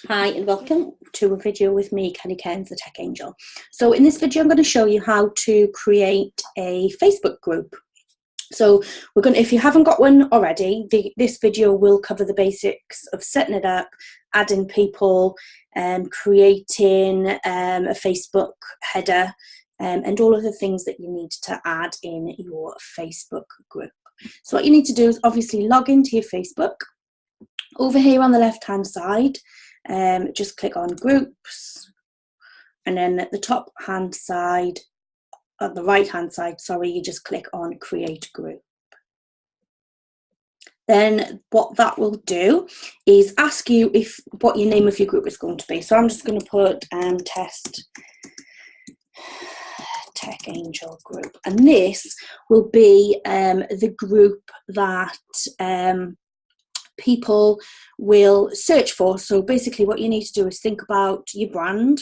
Hi and welcome to a video with me, Kelly Cairns, the Tech Angel. So in this video I'm going to show you how to create a Facebook group. So if you haven't got one already, this video will cover the basics of setting it up, adding people, creating a Facebook header, and all of the things that you need to add in your Facebook group. So what you need to do is obviously log into your Facebook. Over here on the left hand side, just click on groups, and then at the top hand side, at the right hand side, sorry, you just click on create group. Then what that will do is ask you what your name of your group is going to be. So I'm just going to put test Tech Angel group, and this will be the group that people will search for. So basically what you need to do is think about your brand,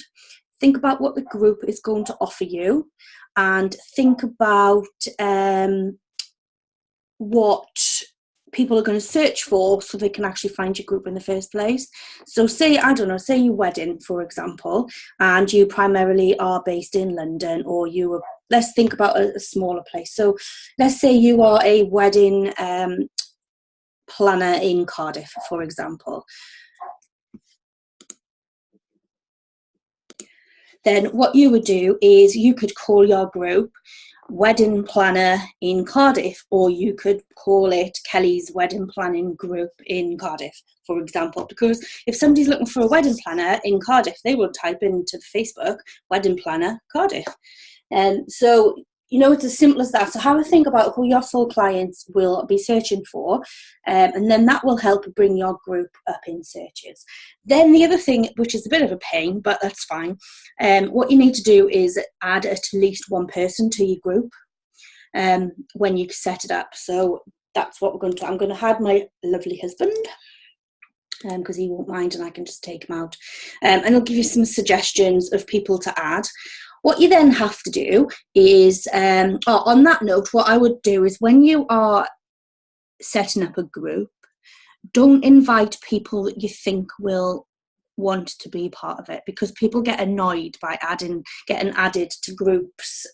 think about what the group is going to offer you, and think about what people are going to search for so they can actually find your group in the first place. So say your wedding, for example, and you primarily are based in London, or let's think about a smaller place. So let's say you are a wedding planner in Cardiff, for example. Then what you would do is you could call your group Wedding Planner in Cardiff, or you could call it Kelly's Wedding Planning Group in Cardiff, for example, because if somebody's looking for a wedding planner in Cardiff, they will type into Facebook Wedding Planner Cardiff. And so it's as simple as that. So have a think about who your soul clients will be searching for, and then that will help bring your group up in searches. Then the other thing, which is a bit of a pain, but that's fine, what you need to do is add at least one person to your group when you set it up. So that's what we're going to do. I'm going to add my lovely husband, because he won't mind and I can just take him out. And I'll give you some suggestions of people to add. What you then have to do is, on that note, what I would do is when you are setting up a group, don't invite people that you think will want to be part of it, because people get annoyed by getting added to groups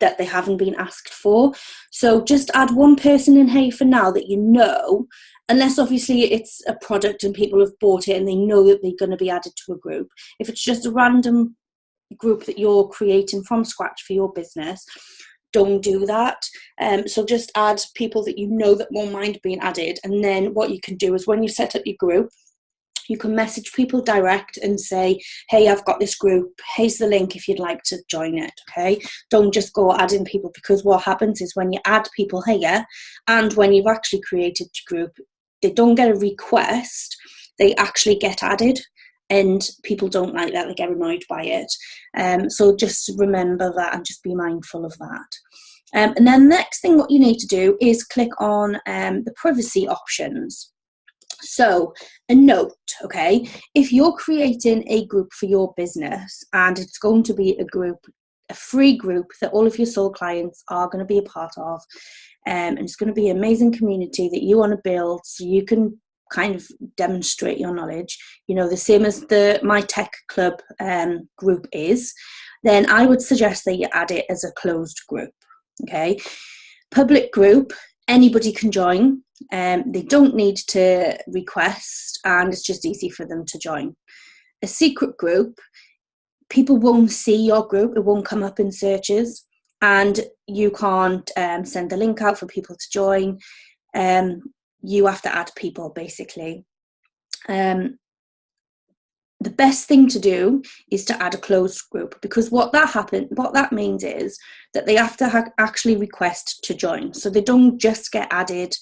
that they haven't been asked for. So just add one person in here for now that you know, unless obviously it's a product and people have bought it and they know that they're going to be added to a group. If it's just a random group that you're creating from scratch for your business, don't do that. So just add people that you know that won't mind being added. And then what you can do is when you set up your group, you can message people direct and say, hey, I've got this group, here's the link if you'd like to join it. Okay, don't just go adding people, because what happens is when you add people here and when you've actually created your group, they don't get a request, they actually get added. And people don't like that, they get annoyed by it. So just remember that and just be mindful of that. And then the next thing what you need to do is click on the privacy options. So a note, okay, if you're creating a group for your business and it's going to be a free group that all of your soul clients are going to be a part of, and it's going to be an amazing community that you want to build so you can kind of demonstrate your knowledge, the same as the My Tech Club group is, then I would suggest that you add it as a closed group. Okay, public group, anybody can join. They don't need to request, and it's just easy for them to join. A secret group, people won't see your group, it won't come up in searches, and you can't send the link out for people to join. You have to add people, basically. The best thing to do is to add a closed group, because what that means is that they have to actually request to join. So they don't just get added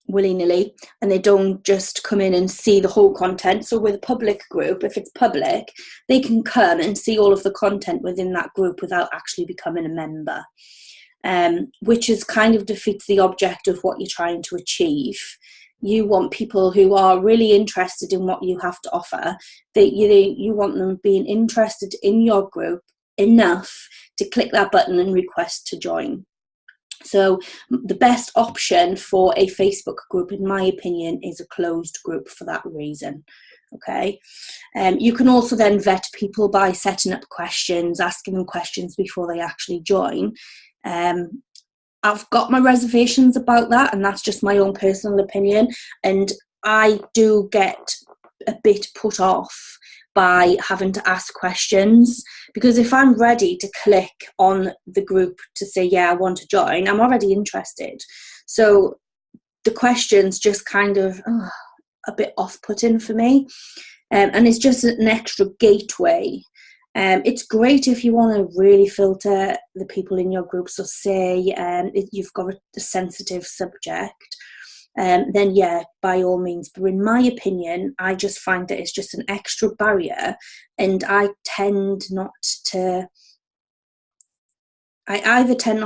willy-nilly, and they don't just come in and see the whole content. So with a public group, if it's public, they can come and see all of the content within that group without actually becoming a member. Which is kind of defeats the object of what you're trying to achieve. You want people who are really interested in what you have to offer, that you want them being interested in your group enough to click that button and request to join. So the best option for a Facebook group, in my opinion, is a closed group for that reason. Okay. You can also then vet people by setting up questions, asking them questions before they actually join. I've got my reservations about that, and that's just my own personal opinion. And I do get a bit put off by having to ask questions, because if I'm ready to click on the group to say, yeah, I want to join, I'm already interested. So the questions just kind of a bit off-putting for me. And it's just an extra gateway. It's great if you want to really filter the people in your group. So say you've got a sensitive subject, then yeah, by all means. But in my opinion, I just find that it's just an extra barrier, and I either tend not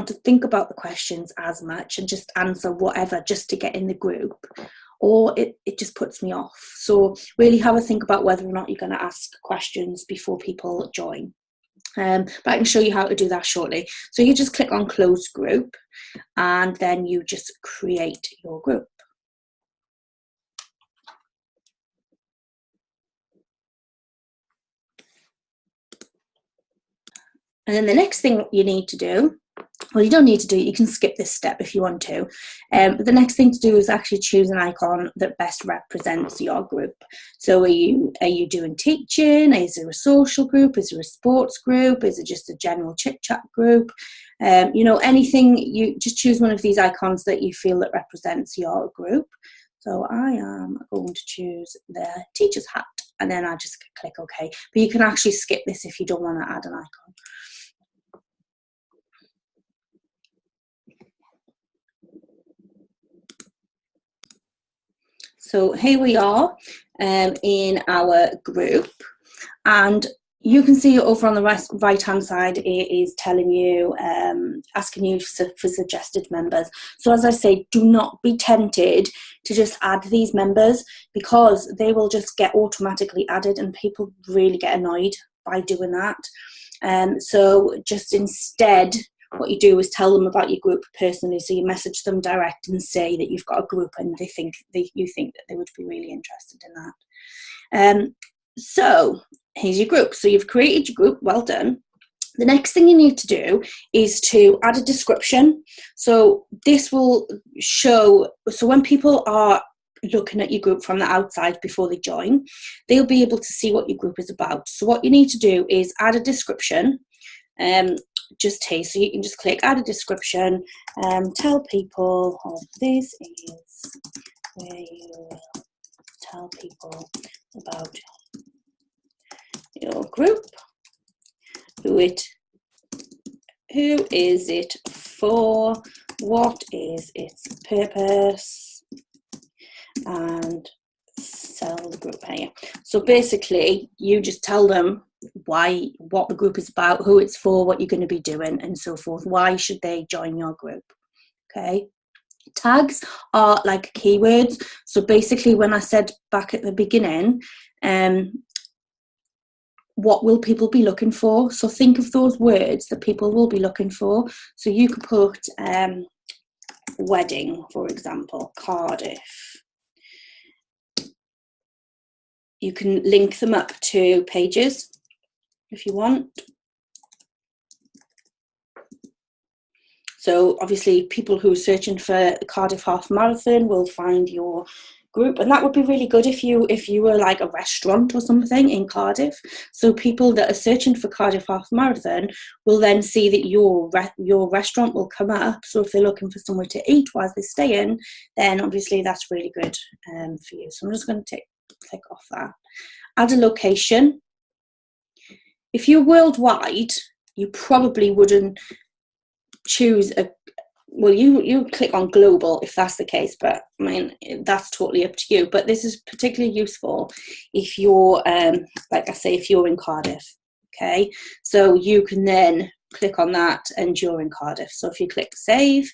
to think about the questions as much and just answer whatever just to get in the group, or it just puts me off. So really have a think about whether or not you're going to ask questions before people join. But I can show you how to do that shortly. So you just click on closed group, and then you just create your group. And then the next thing you need to do, well, you don't need to do it, you can skip this step if you want to. But the next thing to do is actually choose an icon that best represents your group. So are you doing teaching? Is it a social group? Is it a sports group? Is it just a general chit-chat group? Anything, you just choose one of these icons that you feel that represents your group. So I am going to choose the teacher's hat, and then I just click OK. But you can actually skip this if you don't want to add an icon. So here we are in our group, and you can see over on the right hand side it is telling you, asking you for suggested members. So as I say, do not be tempted to just add these members, because they will just get automatically added, and people really get annoyed by doing that. So just instead, what you do is tell them about your group personally. So you message them direct and say that you've got a group, and you think that they would be really interested in that. So here's your group. So you've created your group. Well done. The next thing you need to do is to add a description. So this will show, so when people are looking at your group from the outside before they join, they'll be able to see what your group is about. So what you need to do is add a description. Just here, so you can just click add a description, tell people, this is where you will tell people about your group, who is it for, what is its purpose, and sell the group here. So basically you just tell them what the group is about, who it's for, what you're going to be doing, and so forth. Why should they join your group? Okay. Tags are like keywords. So basically, when I said back at the beginning, what will people be looking for? So think of those words that people will be looking for. So you could put wedding, for example, Cardiff. You can link them up to pages if you want. So obviously people who are searching for the Cardiff Half Marathon will find your group, and that would be really good if you were like a restaurant or something in Cardiff. So people that are searching for Cardiff Half Marathon will then see that your restaurant will come up. So if they're looking for somewhere to eat while they're staying, then obviously that's really good for you. So I'm just going to click off that. Add a location. If you're worldwide, you probably wouldn't choose you click on global if that's the case, but I mean, that's totally up to you. But this is particularly useful if you're, like I say, if you're in Cardiff. Okay, so you can then click on that and you're in Cardiff. So if you click save,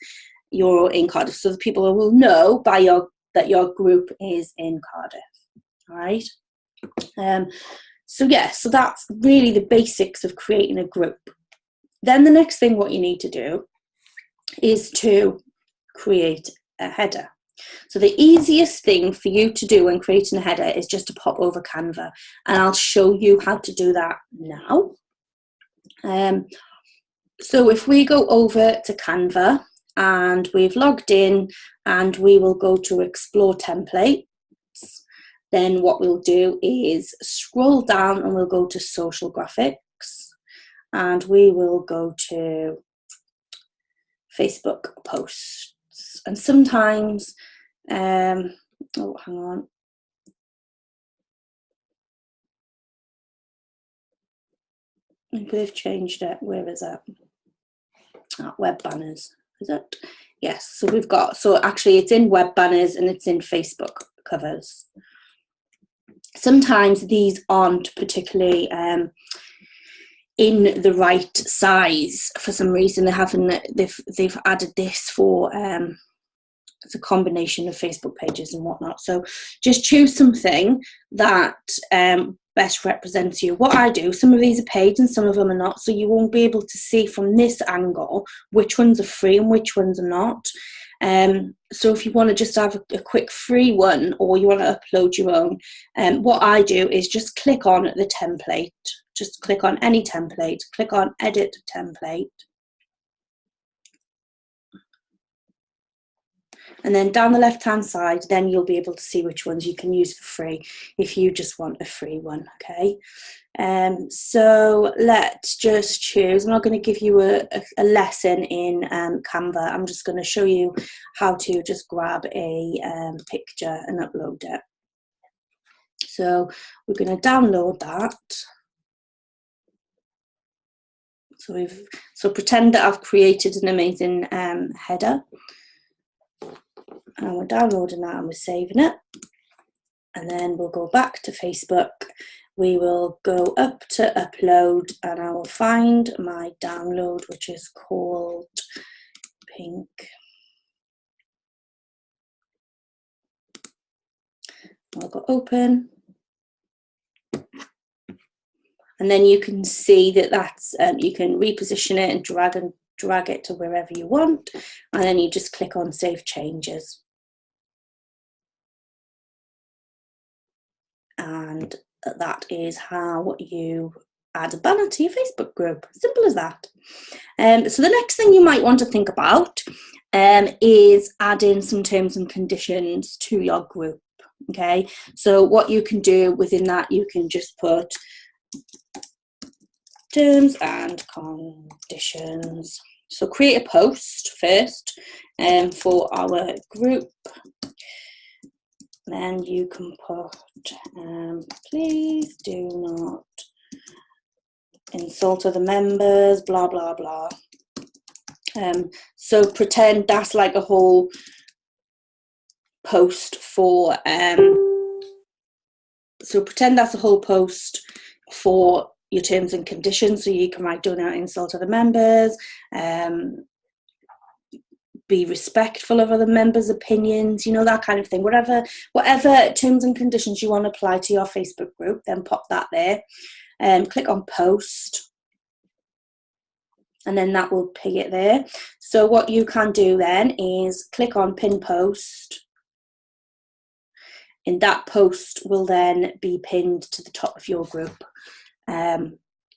you're in Cardiff. So the people will know that your group is in Cardiff. All right. So that's really the basics of creating a group. Then the next thing what you need to do is to create a header. So the easiest thing for you to do when creating a header is just to pop over Canva, and I'll show you how to do that now. So if we go over to Canva and we've logged in and we will go to Explore Templates, then what we'll do is scroll down and we'll go to Social Graphics and we will go to Facebook Posts. And sometimes, oh, hang on. Maybe they've changed it. Where is it? Oh, web banners. Is it? Yes. So we've got, so actually it's in web banners and it's in Facebook covers. Sometimes these aren't particularly in the right size for some reason. They've added this for it's a combination of Facebook pages and whatnot. So just choose something that best represents you. What I do, some of these are paid and some of them are not, so you won't be able to see from this angle which ones are free and which ones are not. So if you want to just have a quick free one or you want to upload your own, what I do is just click on the template. Just click on any template, click on edit template. And then down the left-hand side, then you'll be able to see which ones you can use for free if you just want a free one, okay? So let's just choose. I'm not going to give you a lesson in Canva. I'm just going to show you how to just grab a picture and upload it. So we're going to download that. So pretend that I've created an amazing header. And we're downloading that and we're saving it. And then we'll go back to Facebook. We will go up to upload and I will find my download, which is called Pink. I'll go open. And then you can see that that's, you can reposition it and drag it to wherever you want. And then you just click on Save Changes. And that is how you add a banner to your Facebook group. Simple as that. So the next thing you might want to think about is adding some terms and conditions to your group. Okay, so what you can do within that, you can just put terms and conditions. So create a post first for our group. Then you can put, please do not insult other members, blah, blah, blah. So pretend that's like a whole post for, so pretend that's a whole post for your terms and conditions. So you can write, do not insult other members, be respectful of other members' opinions, you know, that kind of thing. Whatever terms and conditions you want to apply to your Facebook group, then pop that there. Click on post. And then that will ping it there. So what you can do then is click on pin post. And that post will then be pinned to the top of your group.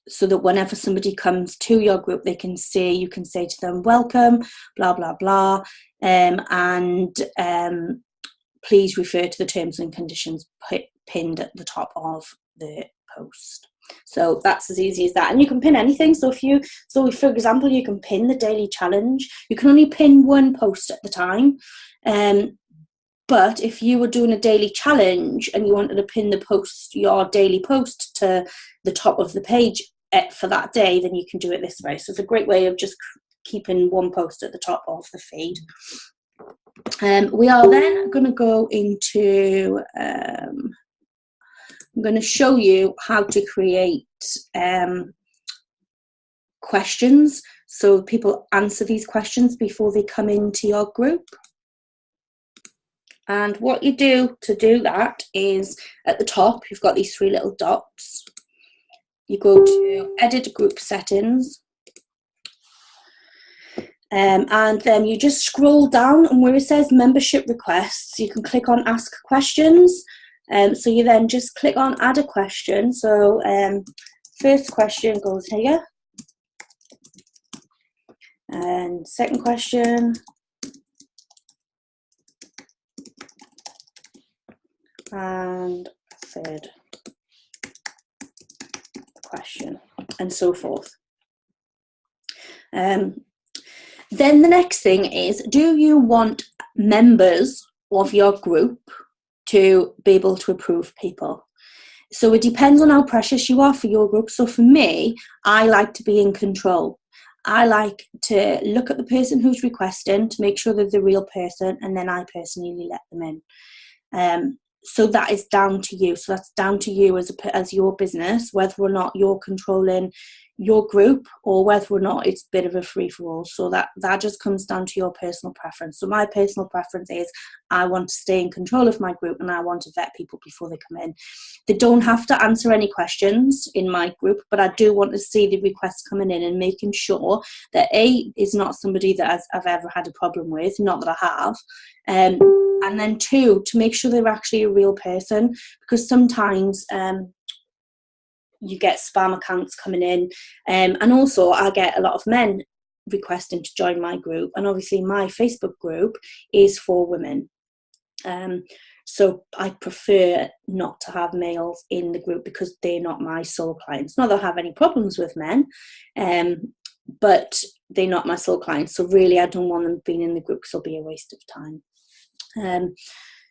So that whenever somebody comes to your group, they can see, you can say to them, welcome, blah, blah, blah. And please refer to the terms and conditions pinned at the top of the post. So that's as easy as that. And you can pin anything. So for example, you can pin the daily challenge. You can only pin one post at the time. But if you were doing a daily challenge and you wanted to pin the post, your daily post, to the top of the page for that day, then you can do it this way. So it's a great way of just keeping one post at the top of the feed. We are then going to go into, I'm going to show you how to create questions. So people answer these questions before they come into your group. And what you do to do that is at the top, you've got these three little dots. You go to edit group settings. And then you just scroll down, and where it says membership requests, you can click on ask questions. So you then just click on add a question. So first question goes here, and second question, and third question, and so forth. Then the next thing is, do you want members of your group to be able to approve people? So it depends on how precious you are for your group. So for me, I like to be in control. I like to look at the person who's requesting to make sure they're the real person, and then I personally let them in. So that is down to you. So that's down to you as your business, whether or not you're controlling your group or whether or not it's a bit of a free-for-all. So that just comes down to your personal preference. So my personal preference is I want to stay in control of my group, and I want to vet people before they come in. They don't have to answer any questions in my group, but I do want to see the requests coming in and making sure that A, is not somebody that I've ever had a problem with, not that I have, and then 2, to make sure they're actually a real person, because sometimes you get spam accounts coming in, and also I get a lot of men requesting to join my group, and obviously my Facebook group is for women, so I prefer not to have males in the group because they're not my sole clients. Not that I have any problems with men, but they're not my sole clients, so really I don't want them being in the group because it'll be a waste of time.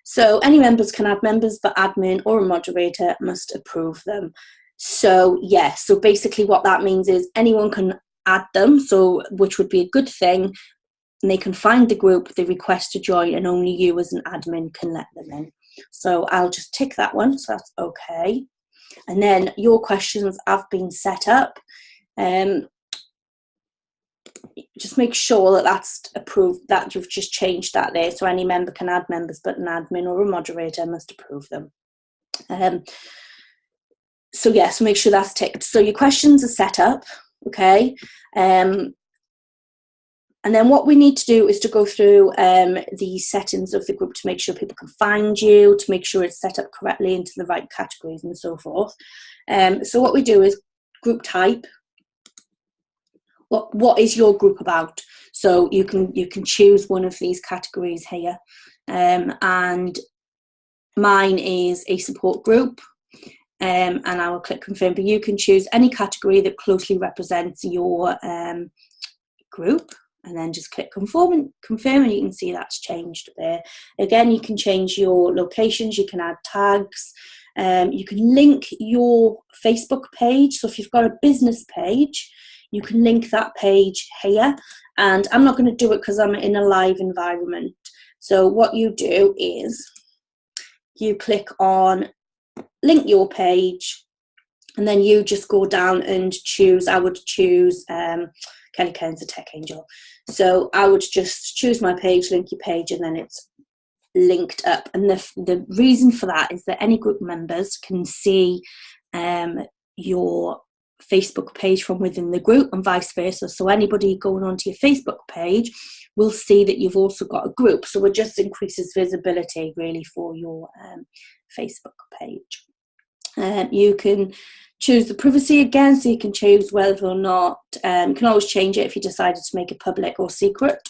So any members can add members, but admin or a moderator must approve them. So yes, so basically what that means is anyone can add them, so which would be a good thing, and they can find the group they request to join, and only you as an admin can let them in. So I'll just tick that one, so that's okay. And then your questions have been set up. Just make sure that that's approved, that you've just changed that there. So any member can add members, but an admin or a moderator must approve them. So yes, make sure that's ticked. So your questions are set up, okay? And then what we need to do is to go through the settings of the group to make sure people can find you, to make sure it's set up correctly into the right categories and so forth. So what we do is group type. What is your group about? So you can choose one of these categories here, and mine is a support group, and I will click confirm, but you can choose any category that closely represents your group, and then just click confirm, and you can see that's changed there. Again, you can change your locations, you can add tags, you can link your Facebook page. So if you've got a business page, you can link that page here, and I'm not going to do it because I'm in a live environment. So what you do is you click on link your page, and then you just go down and choose. I would choose Kelly Kearns, a tech angel. So I would just choose my page, link your page, and then it's linked up. And the reason for that is that any group members can see your Facebook page from within the group, and vice versa. So anybody going onto your Facebook page will see that you've also got a group. So it just increases visibility really for your Facebook page. You can choose the privacy again, so you can choose whether or not, you can always change it if you decided to make it public or secret.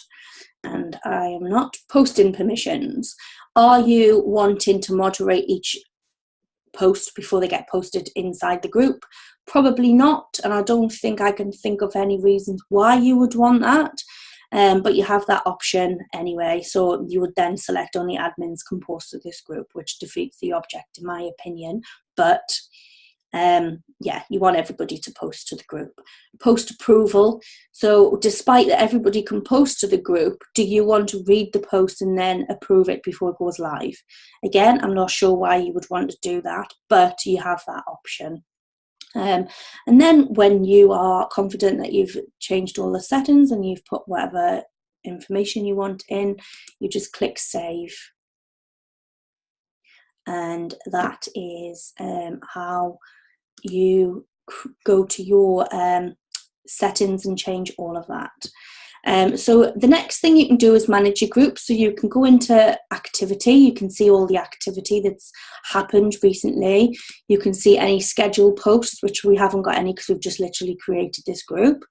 And I am not posting permissions. Are you wanting to moderate each post before they get posted inside the group? Probably not, and I don't think I can think of any reasons why you would want that, but you have that option anyway. So you would then select only admins can post to this group, which defeats the object in my opinion. But yeah, you want everybody to post to the group. Post approval. So despite that everybody can post to the group, do you want to read the post and then approve it before it goes live? Again, I'm not sure why you would want to do that, but you have that option. And then when you are confident that you've changed all the settings and you've put whatever information you want in, you just click save. And that is how you go to your settings and change all of that. So the next thing you can do is manage your group. So you can go into activity. You can see all the activity that's happened recently. You can see any scheduled posts, which we haven't got any because we've just literally created this group.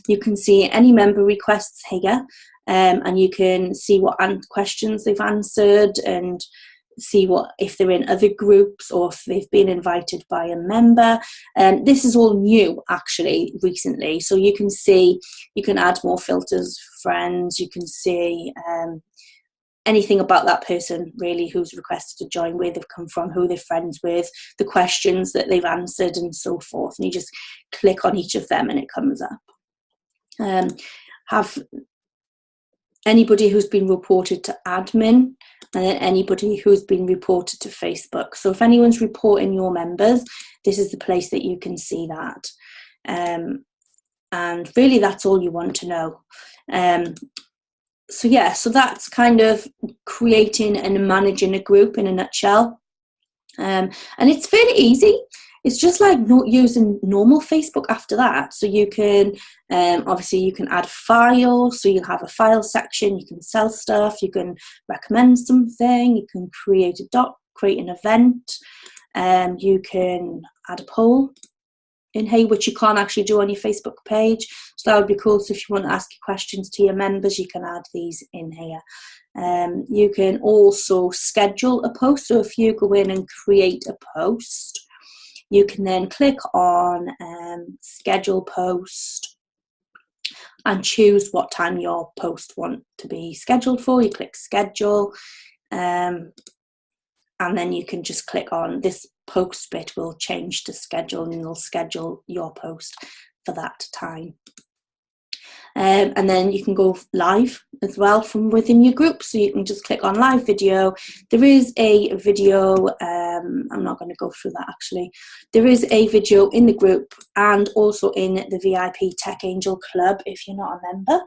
You can see any member requests here, and you can see what questions they've answered and see what if they're in other groups or if they've been invited by a member. This is all new actually recently, so you can see, you can add more filters, friends, you can see anything about that person really, who's requested to join, where they've come from, who they're friends with, the questions that they've answered and so forth, and you just click on each of them and it comes up. Have anybody who's been reported to admin, and then anybody who's been reported to Facebook. So if anyone's reporting your members, this is the place that you can see that. And really that's all you want to know. So yeah, so that's kind of creating and managing a group in a nutshell. And it's fairly easy. It's just like not using normal Facebook after that. So you can, obviously you can add files. So you'll have a file section, you can sell stuff, you can recommend something, you can create a doc, create an event, you can add a poll in here, which you can't actually do on your Facebook page. So that would be cool. So if you want to ask questions to your members, you can add these in here. You can also schedule a post. So if you go in and create a post, you can then click on schedule post and choose what time your post want to be scheduled for. You click schedule, and then you can just click on this post bit will change to schedule, and it'll schedule your post for that time. And then you can go live as well from within your group. So you can just click on live video. There is a video, I'm not going to go through that actually. There is a video in the group and also in the VIP Tech Angel Club, if you're not a member,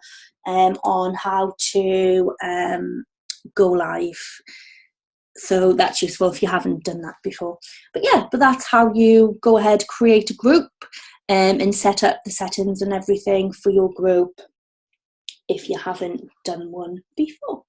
on how to go live. So that's useful if you haven't done that before. But yeah, but that's how you go ahead, create a group, and set up the settings and everything for your group if you haven't done one before.